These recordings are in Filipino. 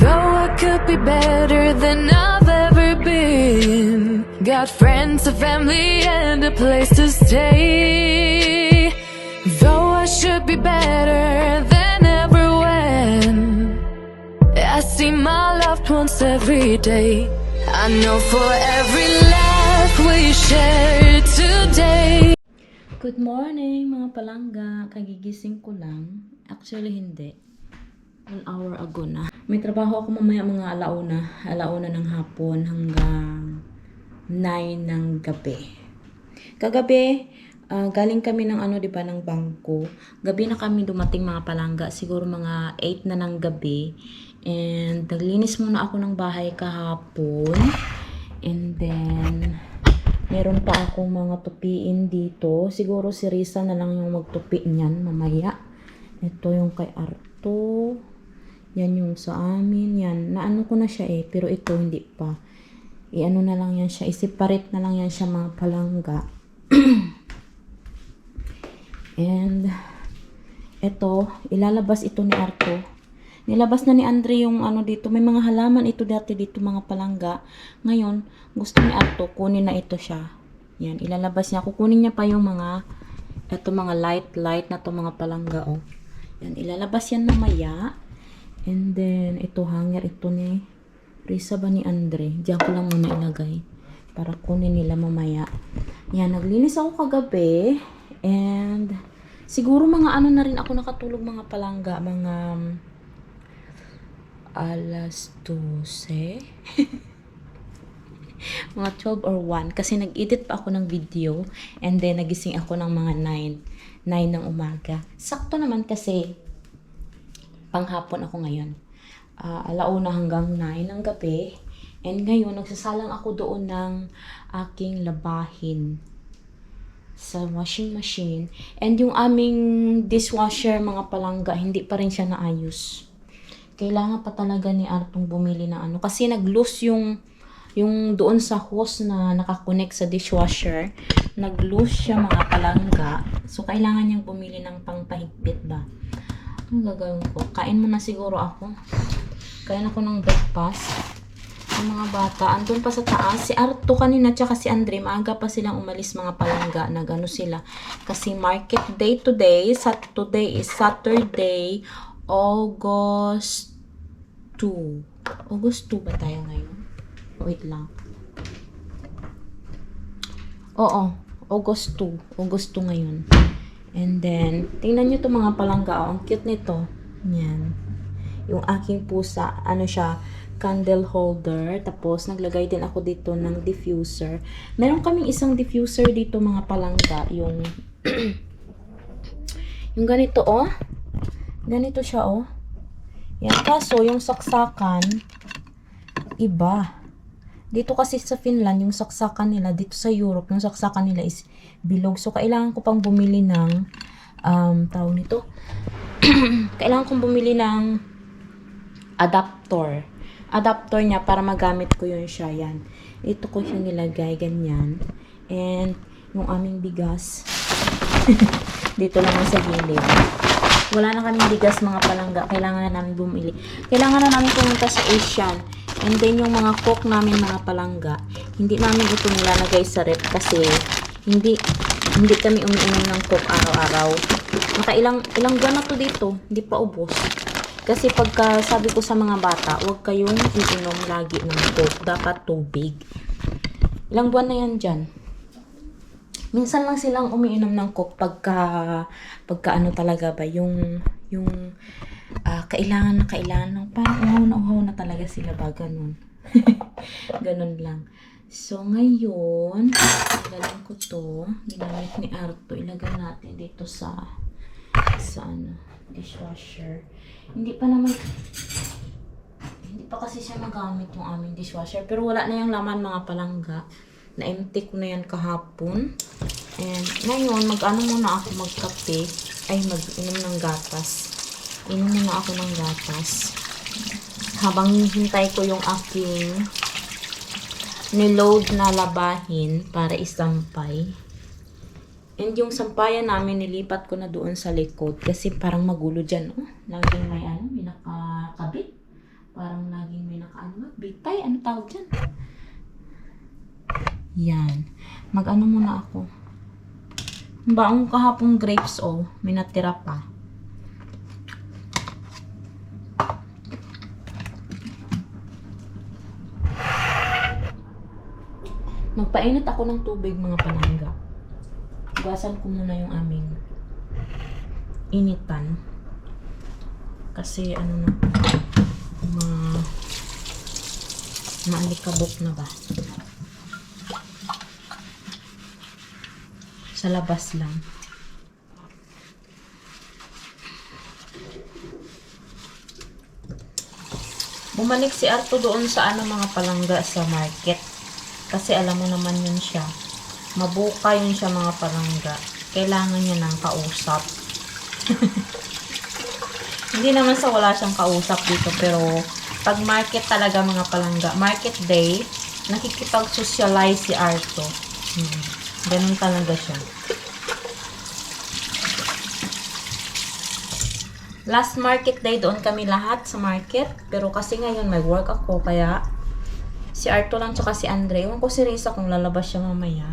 Though I could be better than I've ever been. Got friends, a family, and a place to stay. Though I should be better than ever when I see my loved ones every day. I know for every laugh we share today. Good morning mga palangga, kagigising ko lang. Actually hindi, 1 hour ago na. May trabaho ako mamaya mga alauna ng hapon hanggang 9 ng gabi. Kagabi, galing kami ng diba, ng bangko. Gabi na kami dumating mga palangga, siguro mga 8 na ng gabi. And naglinis muna ako ng bahay kahapon. And then meron pa akong mga tupiin dito. Siguro si Risa na lang yung magtupi niyan mamaya. Ito yung kay Arto. Yan yung sa amin. Yan. Naano ko na siya pero ito hindi pa. Iano na lang yan siya. Isiparate na lang yan siya mga palangga. And ito, ilalabas ito ni Arto. Nilabas na ni Andre yung dito. May mga halaman ito dati dito mga palangga. Ngayon, gusto ni Arto, kunin na ito siya. Yan, ilalabas niya. Kukunin niya pa yung mga light na to mga palangga. Oh. Yan, ilalabas yan mamaya. And then, ito hanger, ito ni Risa ba ni Andre? Diyan ko lang muna ilagay. Para kunin nila mamaya. Yan, naglinis ako kagabi. And, siguro mga na rin ako nakatulog mga palangga. Mga alas 12 mga 12 or 1 kasi nag-edit pa ako ng video and then nagising ako ng mga 9 ng umaga. Sakto naman kasi panghapon ako ngayon, alauna hanggang 9 ng gabi. And ngayon nagsasalang ako doon ng aking labahin sa washing machine. And yung aming dishwasher mga palangga, hindi pa rin siya naayos. Kailangan pa talaga ni Artong bumili ng kasi nag-loose yung doon sa hose na nakakonect sa dishwasher. Nag-loose siya mga palangga. So kailangan niyang bumili ng pangpahigpit ba. Ang gagawin ko? Kain muna siguro ako. Kain ako ng breakfast. Yung mga bata andun pa sa taas. Si Arto kanina tsaka si Andre maaga pa silang umalis mga palangga. Nagano sila. Kasi market day today. Today is Saturday, August 2. August 2 ba tayo ngayon? Wait lang. Oo, August 2. August 2 ngayon. And then, tingnan nyo itong mga palangga. Ang cute nito. Yan. Yung aking pusa, siya, candle holder. Tapos, naglagay din ako dito ng diffuser. Meron kaming isang diffuser dito mga palangga. Yung yung ganito, ganito siya, Yan. Kaso, yung saksakan, iba. Dito kasi sa Finland, yung saksakan nila, dito sa Europe, yung saksakan nila is bilog. So, kailangan ko pang bumili ng, tawag nito, kailangan kong bumili ng adapter. Adapter niya para magamit ko yun siya. Yan. Ito ko siya nilagay, ganyan. And, yung aming bigas, dito lang sa gilid. Wala na kaming bigas mga palangga. Kailangan na namin bumili. Kailangan na namin pumunta sa Asian. And then yung mga coke namin mga palangga, hindi namin ito nilalagay sa rep kasi hindi kami umiinom ng coke araw-araw. Ilang buwan na to dito, hindi pa ubos. Kasi pagka sabi ko sa mga bata, huwag kayong iinom lagi ng coke. Dapat tubig. Ilang buwan na yan dyan. Minsan lang silang umiinom ng coke pagka talaga ba yung kailangan ng parang uhaw na talaga sila ba ganun. Ganun lang. So ngayon, galing ko to, ginamit ni Arto, ilagay natin dito sa dishwasher. Hindi pa kasi siya magamit yung aming dishwasher, pero wala na yung laman mga palangga. Na-empty ko na yan kahapon. And ngayon, muna ako magkape. Mag-inom ng gatas. Inom muna ako ng gatas. Habang hintay ko yung aking niload na labahin para isampay. And yung sampayan namin, nilipat ko na doon sa likod. Kasi parang magulo dyan. Laging may nakakabit. Parang laging may nakaano. Bitay, ano tawag dyan? Yan. Mag-ano muna ako. Baong kahapong grapes, oh. May natira pa. Magpainit ako ng tubig, mga palangga. Hugasan ko muna yung aming initan. Kasi ano na, maalikabok na ba? Sa labas lang. Bumalik si Arto doon sa ano mga palangga sa market. Kasi alam mo naman yun siya. Mabuka yun siya mga palangga. Kailangan niya ng kausap. Hindi naman sa wala siyang kausap dito. Pero pag market talaga mga palangga, market day, nakikipag-socialize si Arto. Ganun talaga siya. Last market day, doon kami lahat sa market. Pero kasi ngayon may work ako, kaya si Arto lang tsaka si Andre. Ewan ko si Risa kung lalabas siya mamaya.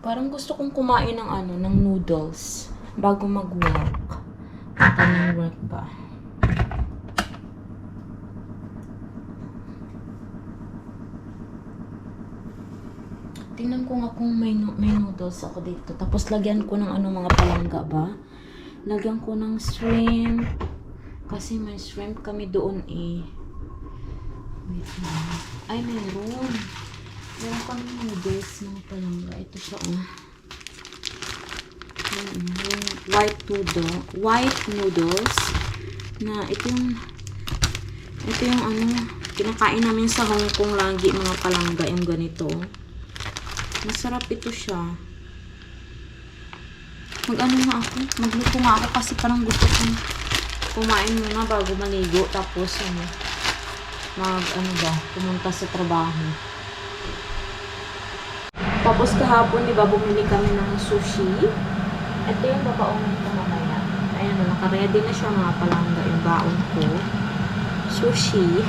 Parang gusto kong kumain ng ano, ng noodles bago mag-work. Punta ng work pa. Tingnan ko nga kung may noodles ako dito. Tapos lagyan ko ng ano, mga palangga ba? Lagyan ko ng shrimp. Kasi may shrimp kami doon eh. Wait lang. Ay, mayroon. Meron kami noodles mga palangga. Ito siya, oh. Yung white noodles. Na ito yung ano, kinakain namin sa Hong Kong lagi mga palangga. Yung ganito. Masarap ito siya. Mag-ano nga ako? Magluto nga ako kasi parang gusto kong kumain muna bago maligo. Tapos ano, pumunta sa trabaho. Tapos kahapon, di ba, bumili kami ng sushi. Ito yung babaonin ko mamaya. Ayan, naka-ready na siya mga palangga yung baon ko. Sushi.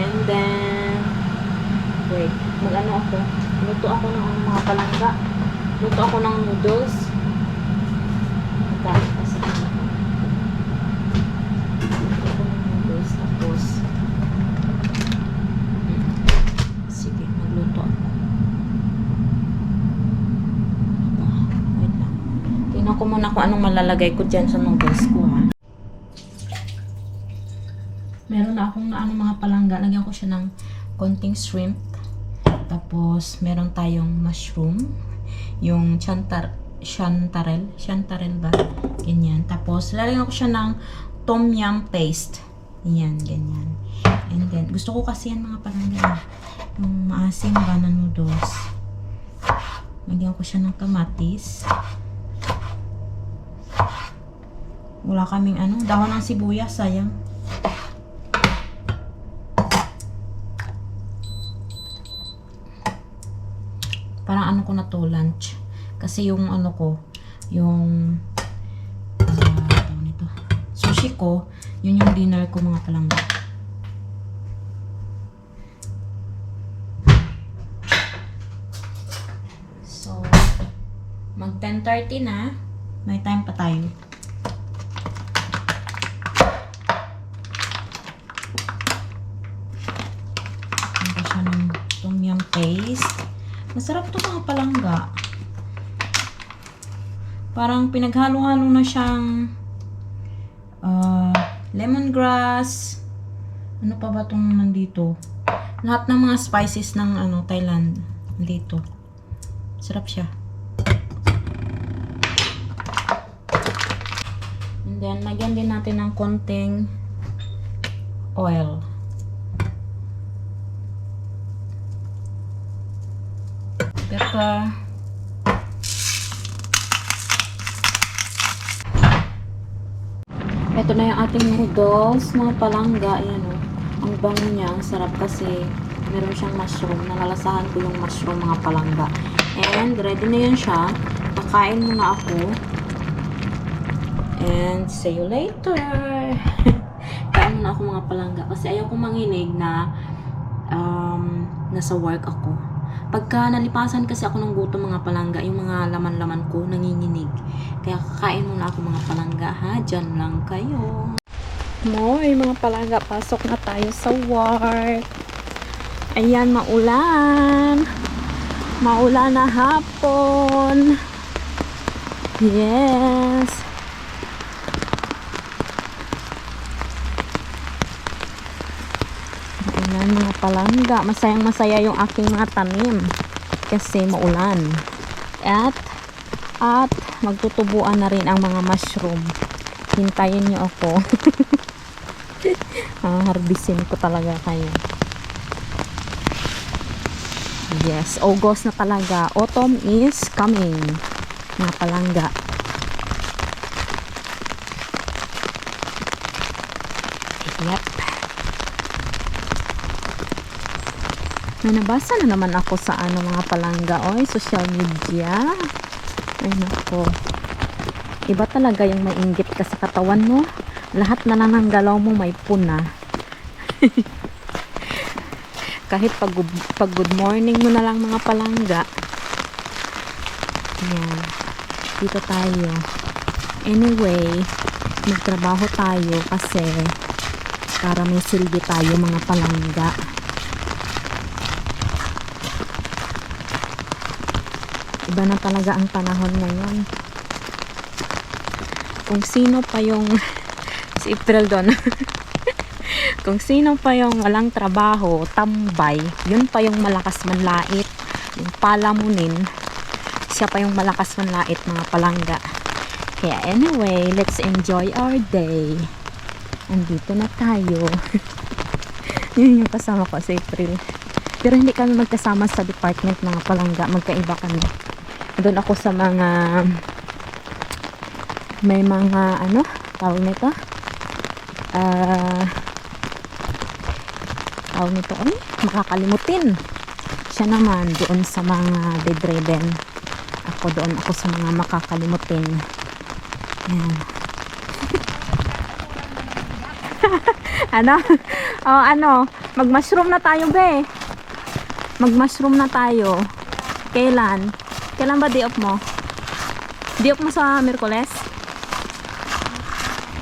And then, wait, mag-ano ako? Luto ako ng mga palangga. Luto ako ng noodles. Magkain kasi ako. Luto ako ng noodles. Tapos, sige, magluto ako. Wait lang. Tingnan ko muna kung anong malalagay ko dyan sa noodles ko, ha. Meron na akong mga palangga. Lagyan ko siya ng konting shrimp. Tapos, meron tayong mushroom. Yung chantarelle ba? Ganyan. Tapos, lalagyan ko siya ng tom yum paste. Yan, ganyan. And then, gusto ko kasi yan mga palangga. Yung maasim ba na noodles. Lagyan ko siya ng kamatis. Wala kaming dahon ng sibuyas, sayang. Parang ko na to, lunch. Kasi yung yung sushi ko, yun yung dinner ko mga palangga. So, mag 10:30 na. May time pa tayo. Ito siya ng tom yum paste. Masarap to mga palangga. Parang pinaghalo-halo na siyang lemongrass. Ano pa ba itong nandito? Lahat ng mga spices ng Thailand nandito. Sarap siya. And then, lagyan din natin ng konting oil. Ito na yung ating noodles, mga palangga. Ayan o. Ang bango niya, ang sarap kasi meron siyang mushroom. Nalalasahan ko yung mushroom, mga palangga. And ready na yan siya. Kakain muna ako. And see you later. Kain muna ako, mga palangga. Kasi ayaw kong manginig na nasa work ako. Pagka nalipasan kasi ako ng gutom, mga palangga, yung mga laman-laman ko nanginginig. Kaya kakain muna ako, mga palangga, ha? Diyan lang kayo. Moy, mga palangga, pasok na tayo sa work. Ayan, maulan. Maulan na hapon. Yes. Ayan, mga palangga. Masayang masaya yung aking mga tanim. Kasi maulan. At magtutubuan na rin ang mga mushroom. Hintayin nyo ako. Harbisin ko talaga kayo. Yes, August na talaga. Autumn is coming. Mga palangga. Yep. May nabasa na naman ako sa mga palangga. Oy, social media. Ay nako. Iba talaga yung mainggit ka sa katawan mo. Lahat na lang ng galaw mo may puna. Kahit pag good morning mo na lang, mga palangga. Ayan. Dito tayo. Anyway, magtrabaho tayo kasi para may silbi tayo, mga palangga. Iba na talaga ang panahon ngayon. Kung sino pa yung si April doon. Kung sino pa yung walang trabaho, tambay, yun pa yung malakas manlait. Yung palamunin, siya pa yung malakas manlait, mga palangga. Kaya anyway, let's enjoy our day. Andito na tayo. Yun yung kasama ko si April. Pero hindi kami magkasama sa department, mga palangga. Magkaiba kami. Doon ako sa mga may mga tawag nito makakalimutin. Siya naman doon sa mga bedridden. Ako sa mga makakalimutin. Yan. Mag-mushroom na tayo, be. Mag-mushroom na tayo. Kailan ba day off mo? Day off mo sa Miyerkules?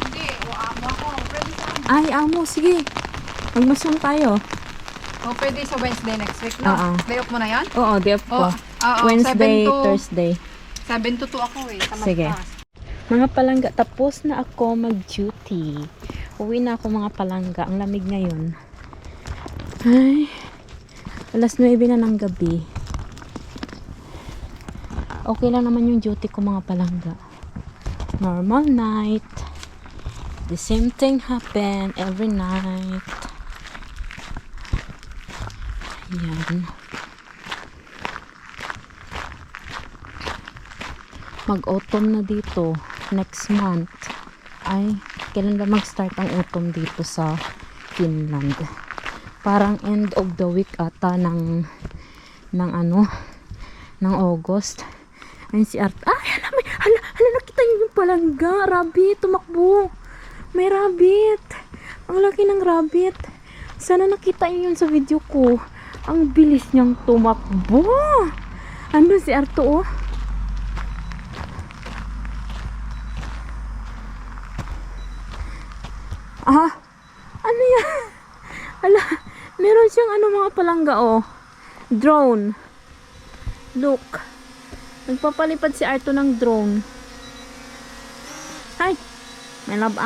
Hindi, amo ako. Pwede sa Ay, amo, sige. Mag-mushroom tayo. O, pwede sa Wednesday next week, no? Oo. Day off mo na yan? Oo, day off ko. Oo, Wednesday, 7 to Thursday. 7 to 2 ako sa Sige. Magtas. Mga palangga, tapos na ako mag-duty. Uwi na ako, mga palangga. Ang lamig ngayon. Ay, alas 9 na ng gabi. Okay lang naman yung duty ko, mga palangga. Normal night. The same thing happen every night. Ayan. Mag-autumn na dito. Next month. Ay, kailan ba mag-start ang autumn dito sa Finland? Parang end of the week ata ng August. Ayun si Art. Ay, hala, nakita niyo yung palangga. Rabbit, tumakbo. May rabbit. Ang laki ng rabbit. Sana nakita niyo yun sa video ko. Ang bilis niyang tumakbo. Ano si Arto, oh? Ano yan? Hala, meron siyang mga palangga, oh. Drone. Look. Nagpapalipad si Arto ng drone. Hi. May love,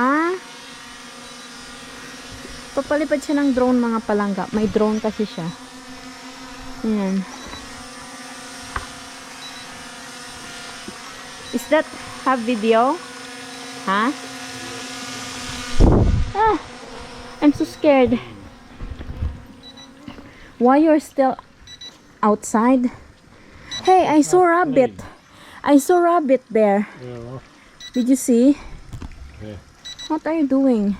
Papalipad siya ng drone, mga palangga. May drone kasi siya. Ayan. Is that have video? Huh? I'm so scared. Why you're still outside? Hey, I saw rabbit. I saw rabbit there. Yeah. Did you see? Yeah. What are you doing?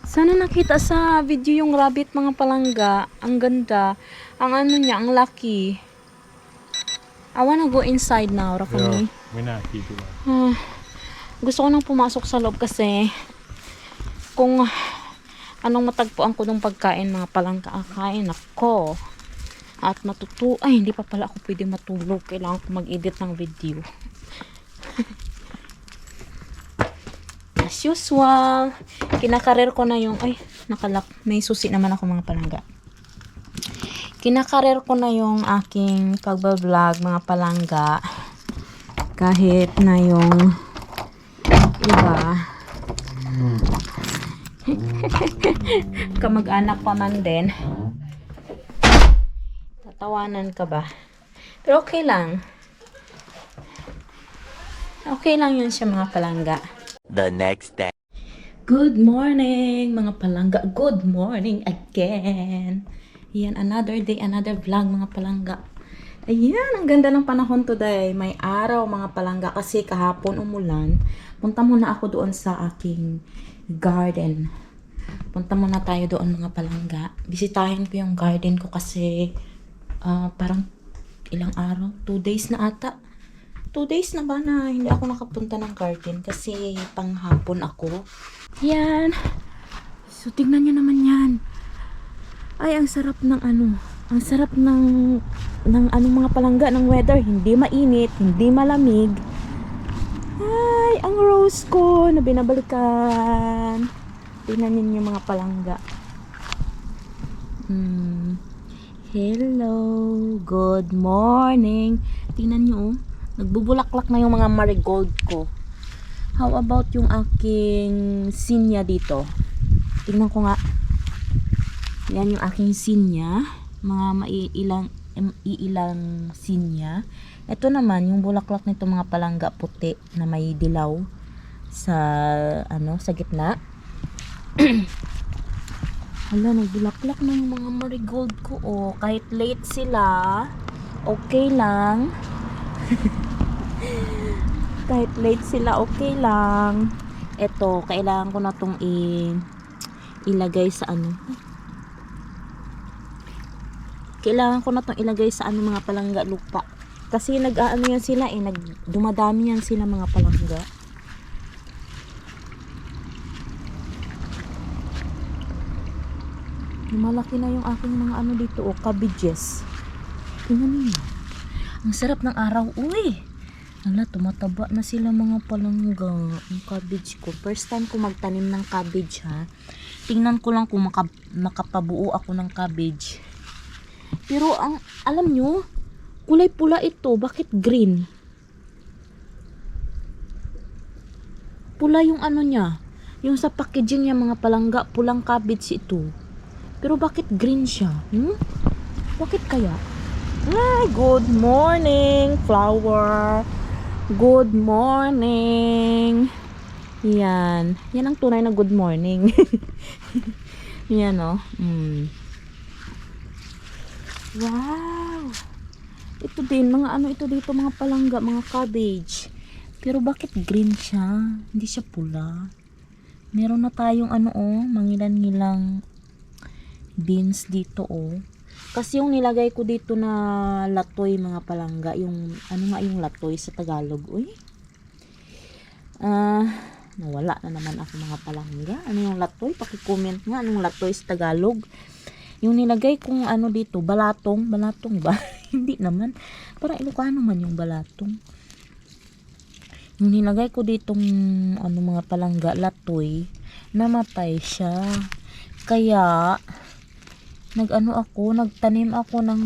Sana nakita sa video yung rabbit mga palangga. Ang ganda. Ang ano niya, ang laki. I wanna go inside now, Rakami. We're not keeping it. Gusto ko nang pumasok sa loob kasi kung anong matagpuan ko ng pagkain mga palangga, akain ako. At ay hindi pa pala ako pwede matulog. Kailangan ko mag-edit ng video. As usual, kinakarer ko na yung, nakalak, may susi naman ako mga palangga. Kinakarer ko na yung aking pagbablog mga palangga. Kahit na yung iba. Kamag-anak pa man din. Tatawanan ka ba? Pero okay lang. Okay lang yun siya mga palangga. The next day. Good morning mga palangga. Good morning again. Yan, another day, another vlog mga palangga. Ayan, ang ganda ng panahon today. May araw mga palangga kasi kahapon umulan. Punta muna ako doon sa aking garden. Punta muna tayo doon mga palangga. Bisitahin ko yung garden ko kasi parang ilang araw, 2 days na ata. 2 days na ba na hindi ako nakapunta ng garden kasi panghapon ako. Yan. So, tingnan nyo naman yan. Ay, ang sarap ng ang sarap ng mga palangga ng weather. Hindi mainit, hindi malamig. Ay, ang rose ko na binabalikan. Tingnan niyo yung mga palangga. Hello, good morning. Tingnan niyo, nagbubulaklak na yung mga marigold ko. How about yung aking sinya dito? Tingnan ko nga. Yan yung aking sinya. Mga iilang sinya. Ito naman, yung bulaklak nito mga palangga puti na may dilaw sa sa gitna. Hala, nagbulaklak na yung mga marigold ko. Oh, kahit late sila, okay lang. Kahit late sila, okay lang. Ito, kailangan ko na itong ilagay sa Kailangan ko na itong ilagay sa mga palangga lupa. Kasi yan sila dumadami yan sila mga palangga. Malaki na yung aking mga dito, cabbages. Tingnan niyo. Ang sarap ng araw, uy. Hala, tumataba na sila mga palangga. Ang cabbage ko. First time ko magtanim ng cabbage, ha. Tingnan ko lang kung makapabuo ako ng cabbage. Pero alam nyo, kulay pula ito. Bakit green? Pula yung niya. Yung sa packaging niya mga palangga, pulang cabbage ito. Pero bakit green siya? Bakit kaya? Ay, good morning, flower. Good morning. Yan. Yan ang tunay na good morning. Yan, oh. Wow. Ito din, mga ito dito, mga palangga, mga cabbage. Pero bakit green siya? Hindi siya pula. Meron na tayong mangilan-ngilang beans dito, oh. Kasi yung nilagay ko dito na latoy mga palangga, yung yung latoy sa Tagalog, uy. Nawala na naman ako mga palangga. Ano yung latoy? Paki-comment nga anong latoy sa Tagalog. Yung nilagay kong dito, balatong ba? Hindi naman. Parang Ilocano man yung balatong. Yung nilagay ko ditong mga palangga, latoy, namatay siya. Kaya nagtanim ako ng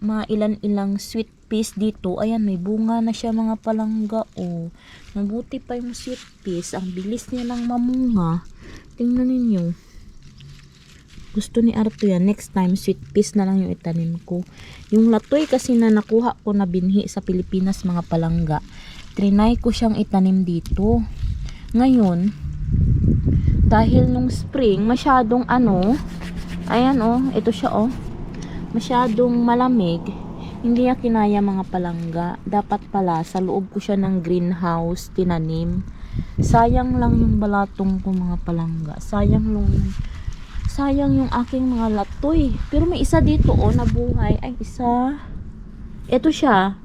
mga ilan-ilang sweet peas dito. Ayan, may bunga na siya mga palangga, oh. Mabuti pa yung sweet peas. Ang bilis niya lang mamunga. Tingnan ninyo. Gusto ni Arto yan. Next time, sweet peas na lang yung itanim ko. Yung latoy kasi na nakuha ko na binhi sa Pilipinas mga palangga, trinay ko siyang itanim dito. Ngayon, dahil nung spring, masyadong ayan ito siya masyadong malamig. Hindi niya kinaya mga palangga. Dapat pala, sa loob ko siya ng greenhouse, tinanim. Sayang lang yung balatong ko mga palangga. Sayang yung aking mga latoy. Pero may isa dito nabuhay. Ay, isa. Ito siya.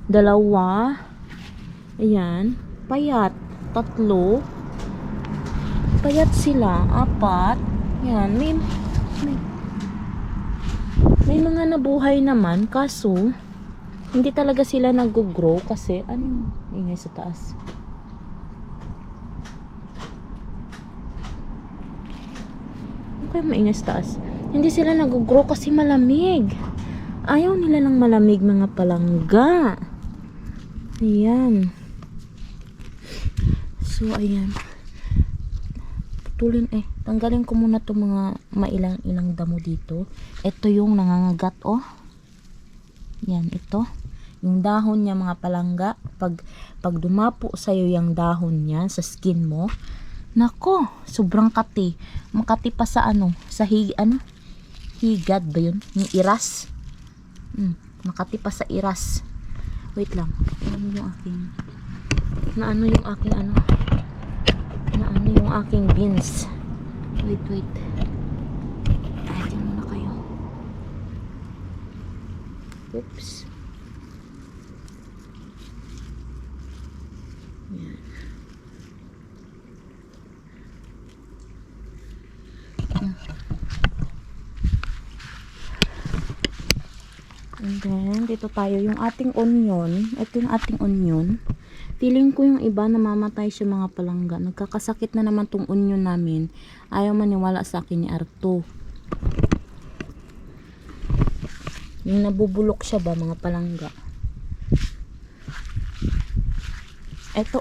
Dalawa. Ayan. Payat. 3. Payat sila. 4. Yan. May mga nabuhay naman. Kaso, hindi talaga sila nag-grow kasi, ingay sa taas. Okay, maingay sa taas. Hindi sila nag-grow kasi malamig. Ayaw nila ng malamig mga palangga. Ayan. So, ayan. Tanggalin ko muna itong mga mailang-ilang damo dito. Ito yung nangangagat, Yan, ito. Yung dahon niya mga palangga, pag dumapo sa'yo yung dahon niya sa skin mo, nako, sobrang kati. Makati pa sa higad ba yun? Yung iras. Makati pa sa iras. Wait lang. Naano yung aking beans. Wait. Diyan muna kayo. Oops. Yan. And then, dito tayo. Yung ating onion. Ito yung ating onion. Feeling ko yung iba namamatay siya mga palangga. Nagkakasakit na naman tong onion namin. Ayaw maniwala sa akin ni Arto. Yung nabubulok siya ba mga palangga. Ito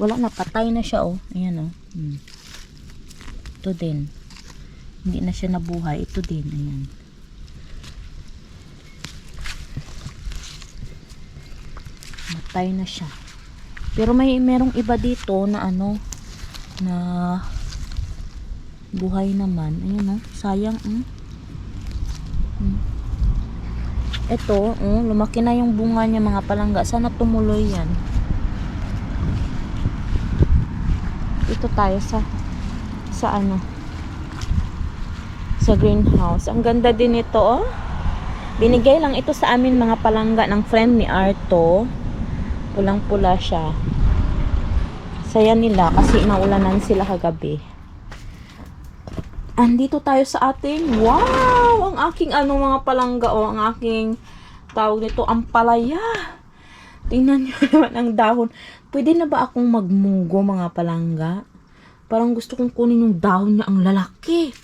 wala na, patay na siya Ayan Ito din. Hindi na siya nabuhay. Ito din, ayan. Matay na siya. Pero merong iba dito na na buhay naman. Ayan sayang. Ito, lumaki na yung bunga niya mga palangga. Sana tumuloy yan. Ito tayo sa greenhouse. Ang ganda din ito, Binigay lang ito sa amin mga palangga ng friend ni Arto. Pulang-pula siya. Saya nila kasi inaulanan sila kagabi. Andito tayo sa ating, wow! Ang aking mga palangga ang aking tawag nito, ampalaya. Tingnan nyo naman ang dahon. Pwede na ba akong magmunggo mga palangga? Parang gusto kong kunin yung dahon niya, ang lalaki.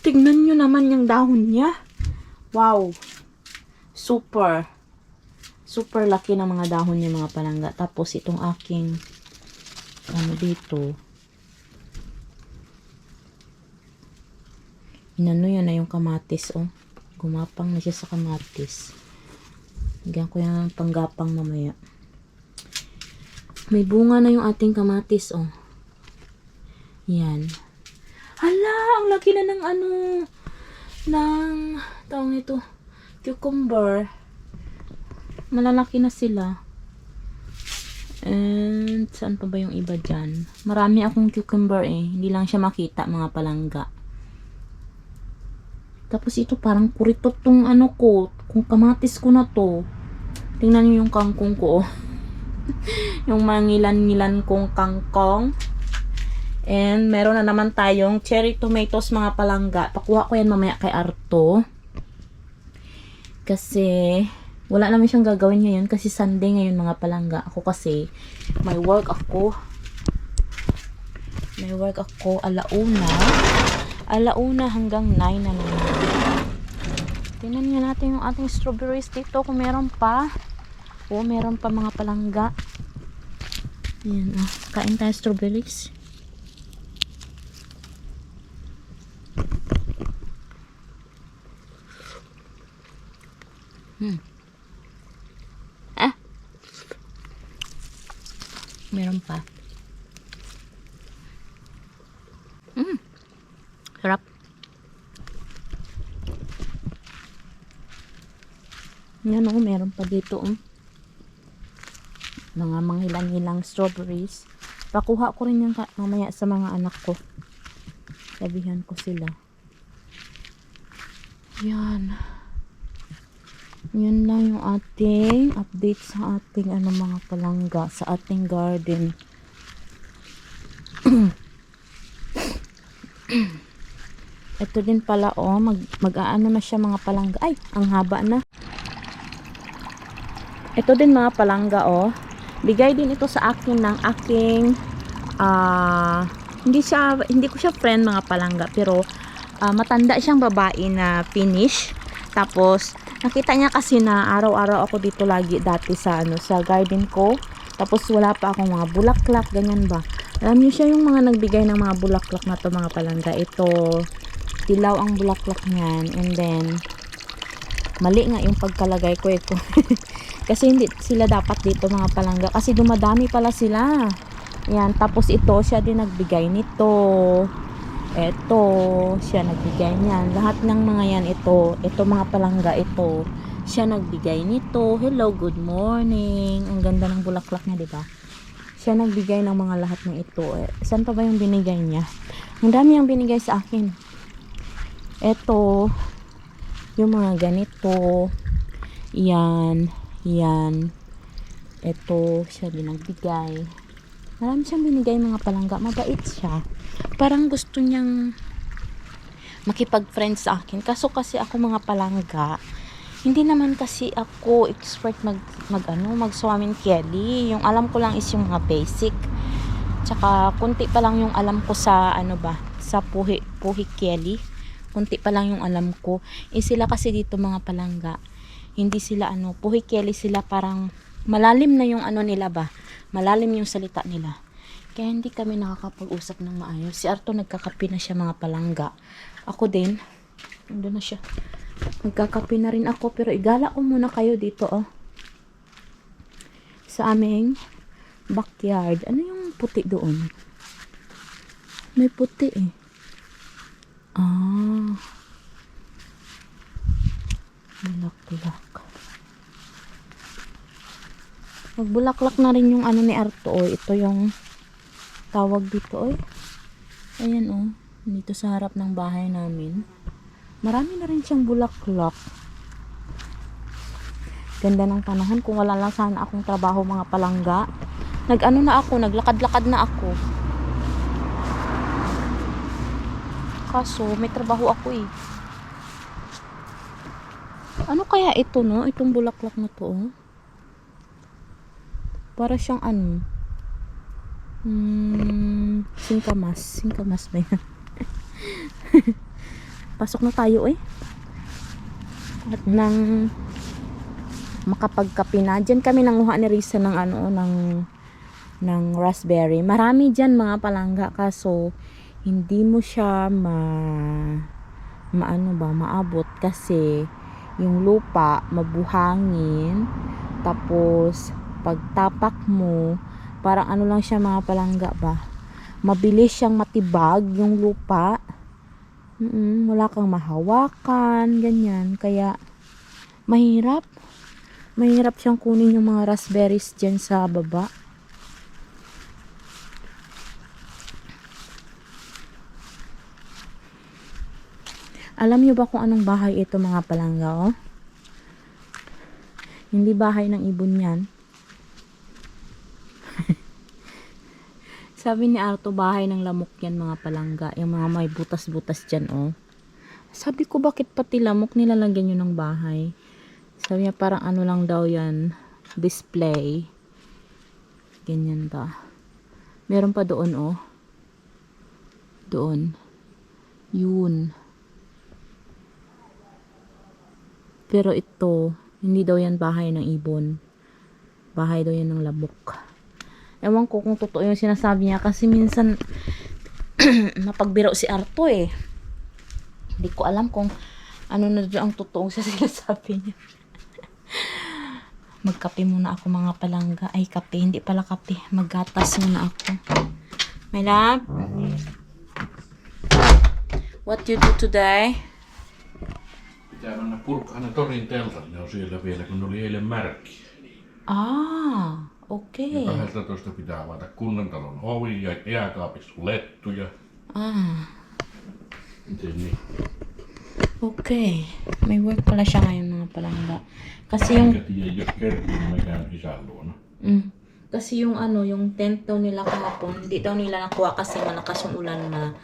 Tingnan nyo naman yung dahon niya. Wow! Super laki ng mga dahon niya mga palangga. Tapos itong aking dito, inano yan na yung kamatis gumapang na siya sa kamatis. Higyan ko yan ng panggapang mamaya. May bunga na yung ating kamatis yan. Hala, ang laki na ng tawag nito, cucumber. Malalaki na sila. And saan pa ba yung iba dyan? Marami akong cucumber hindi lang siya makita mga palangga. Tapos ito parang kuritot tong kung kamatis ko na to. Tingnan niyo yung kangkong ko yung mangilan-ngilan kong kangkong. And meron na naman tayong cherry tomatoes mga palangga. Pakuha ko yan mamaya kay Arto. Kasi wala naman siyang gagawin ngayon kasi Sunday ngayon mga palangga. Ako kasi may work ako alauna hanggang 9 na naman. Tingnan nga natin yung ating strawberries dito kung meron pa. Meron pa mga palangga. Ayan kain tayo strawberries. Meron pa. Sarap. Yan o, meron pa dito. Mga manghilang-hilang strawberries. Pakuha ko rin yan mamaya sa mga anak ko. Sabihan ko sila. Yan. Yan lang yung ating update sa ating mga palangga, sa ating garden. Ito din pala mag-aano na siya mga palangga. Ay, ang haba na. Ito din mga palangga Bigay din ito sa akin ng aking hindi ko siya friend mga palangga, pero matanda siyang babae na Finnish. Tapos nakita niya kasi na araw-araw ako dito lagi dati sa sa garden ko. Tapos wala pa akong mga bulaklak, ganyan ba. Alam niyo siya yung mga nagbigay ng mga bulaklak na to mga palangga. Ito dilaw ang bulaklak niyan, and then mali nga yung pagkalagay ko ito. Kasi hindi sila dapat dito mga palangga, kasi dumadami pala sila. Yan, tapos ito siya din nagbigay nito. Ito siya nagbigay niyan. Lahat ng mga yan ito mga palangga, ito siya nagbigay nito. Hello, good morning. Ang ganda ng bulaklak niya, 'di ba? Siya nagbigay ng mga lahat ng ito. Saan pa ba yung binigay niya? Ang dami yung binigay sa akin. Ito yung mga ganito. Yan. Ito siya din nagbigay. Marami siyang binigay mga palangga. Mabait siya. Parang gusto niyang makipag-friend sa akin. Kaso kasi ako mga palangga, hindi naman kasi ako expert mag swamin kelly. Yung alam ko lang is yung mga basic. Tsaka kunti pa lang yung alam ko sa sa puhi kelly. Kunti pa lang yung alam ko. Sila kasi dito mga palangga, hindi sila puhi kelly sila, parang malalim na yung nila ba. Malalim yung salita nila. Kaya hindi kami nakakapag-usap ng maayos. Si Arto nagkakape na siya mga palangga. Ako din. Nandun na siya. Nagkakape na rin ako. Pero igala ko muna kayo dito sa aming backyard. Ano yung puti doon? May puti bulak-bulak. Magbulaklak na rin yung ni Arto. Ito yung tawag dito. Ayan dito sa harap ng bahay namin. Marami na rin siyang bulaklak. Ganda ng panahon. Kung wala lang sana akong trabaho mga palangga, naglakad-lakad na ako. Kaso may trabaho ako Ano kaya ito itong bulaklak na to Para siyang singkamas ba yan? Pasok na tayo At nang makapagkape na, dyan kami nanguha ni Risa ng ng raspberry. Marami dyan mga palangga, kaso hindi mo siya maabot kasi yung lupa mabuhangin. Tapos pagtapak mo, parang lang siya mga palangga ba, mabilis siyang matibag yung lupa. Wala kang mahawakan, ganyan. Kaya mahirap siyang kunin yung mga raspberries dyan sa baba. Alam niyo ba kung anong bahay ito mga palangga? Hindi bahay ng ibon yan. Sabi ni Arto, bahay ng lamok yan mga palangga. Yung mga may butas-butas dyan Sabi ko, bakit pati lamok nilalagyan nyo ng bahay? Sabi niya, parang lang daw yan, display. Ganyan ba? Meron pa doon Doon. Yun. Pero ito, hindi daw yan bahay ng ibon. Bahay daw yan ng labok. Ewan ko kung totoo yung sinasabi niya, kasi minsan napagbiro si Arto Hindi ko alam kung ano na ang totoong sinasabi niya. Magkape muna ako mga palangga. Ay, kape. Hindi pala kape. Maggatas muna ako. My love? What you do today? Pitää mennä purkaa ne torin teltat, ne on siellä vielä, kun ne oli eilen märki. Ah, okei. Ja 12 pitää avata kunnantalon ovi ja jääkaapissa on lettuja. Ah, Miten niin? okei. May work pala siya ngayon mga palangga. Kasi yung... Enkä tiedä, jos kertii, niin mä käyn isän luona. Kasi yung ano, yung tent daw nila kahapon, hindi daw nila nakuha kasi malakas yung ulan na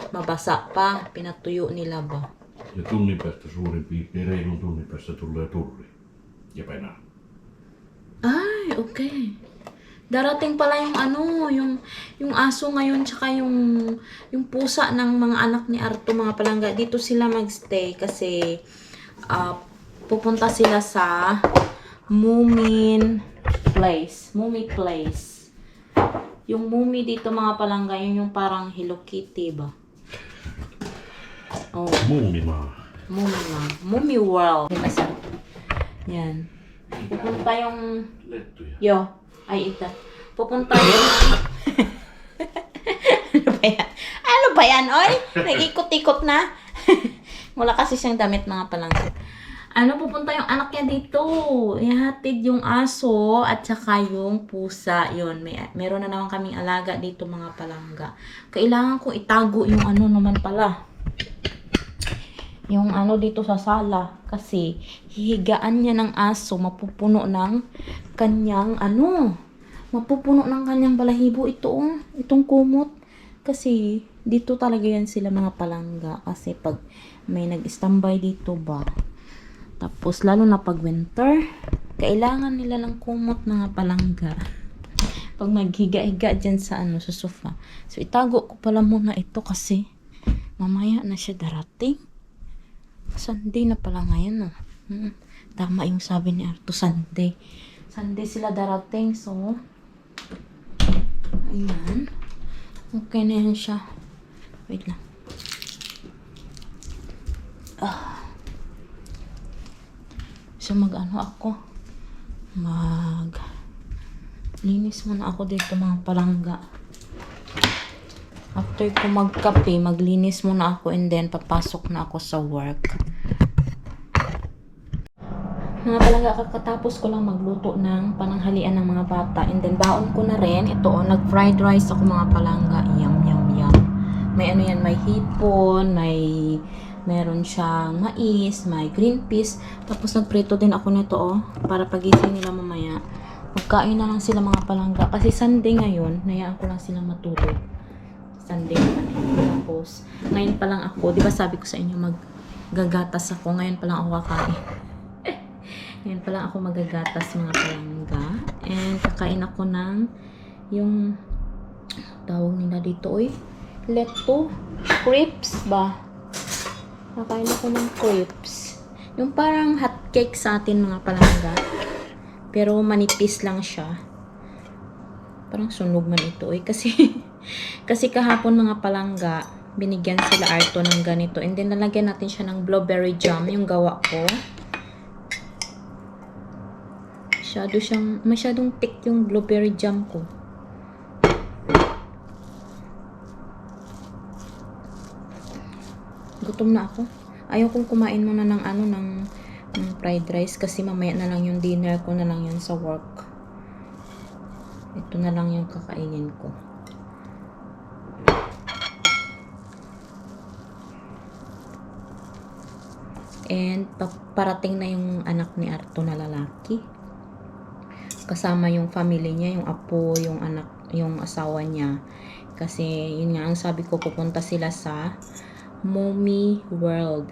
mabasa pa. Pinatuyo nila ba? Ja tunnin päästä suurin piirtein, reilun tunnin päästä tulee turri. Ja penä. Ay, okay. Darating pala yung ano, yung aso ngayon tsaka yung pusa ng mga anak ni Arto mga palangga. Dito sila magstay kasi pupunta sila sa Moomin Place. Moomy Place. Yung Moomy dito mga palangga, yun yung parang Hello Kitty ba? Oh, Mummimaa. Moomy World. Diba sa? Yan. Pupunta yung Lettuja. Ay, ito. Pupunta yung... Ano ba yan? Ano ba yan, oy? Nag-ikot-ikot na. Wala kasi siyang damit mga palangga. Ano, pupunta yung anak niya dito. Ihatid yung aso at saka yung pusa. Yun, meron na naman kaming alaga dito mga palangga. Kailangan kong itago yung ano naman pala. Yung ano dito sa sala. Kasi hihigaan niya ng aso, mapupuno ng kanyang ano. Mapupuno ng kanyang balahibo ito, itong kumot. Kasi dito talaga yan sila mga palangga. Kasi pag may nag-standby dito ba. Tapos lalo na pag winter, kailangan nila ng kumot mga palangga. Pag maghiga-higa dyan sa ano, sa sofa. So itago ko pala muna ito kasi mamaya na siya darating. Sunday na pala ngayon, no? Tama yung sabi ni Arto, Sunday. Sunday sila darating, so ayan. Okay na yan siya. Wait lang. So mag-ano ako? Linis muna ako dito mga palangga. After ko magkape, maglinis muna ako and then papasok na ako sa work. Mga palangga, kakatapos ko lang magluto ng pananghalian ng mga bata and then baon ko na rin. Ito nag-fried rice ako mga palangga. Yum, yum, yum. May ano yan, may hipon, meron siyang mais, may green peas. Tapos nagprito din ako nito para pagising nila mamaya. Magkain na lang sila mga palangga. Kasi Sunday ngayon, nayaan ko lang silang matulog. Sunday naman. Tapos, ngayon pa lang ako, di ba sabi ko sa inyo, maggagatas ako. Ngayon pa lang ako kakain. Ngayon pa lang ako magagatas mga palangga. And kakain ako ng yung tawag nila dito, leto. Crepes ba? Kakain ako ng crepes. Yung parang hot cake sa atin mga palangga. Pero manipis lang siya. Parang sunog man ito Kasi kahapon mga palangga, binigyan sila Arto ng ganito. And then nalagyan natin siya ng blueberry jam, yung gawa ko. Masyadong thick yung blueberry jam ko. Gutom na ako. Ayaw kong kumain muna ng fried rice kasi mamaya na lang yung dinner ko na lang yun sa work. Ito na lang yung kakainin ko. And parating na yung anak ni Arto na lalaki. Kasama yung family niya, yung apo, yung anak, yung asawa niya. Kasi yun nga ang sabi ko, pupunta sila sa Moomy World.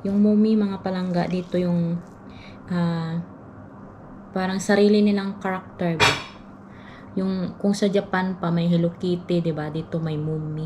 Yung Moomy mga palangga dito yung parang sarili nilang character ba? Yung kung sa Japan pa may Hello Kitty, 'di ba? Dito may Moomy.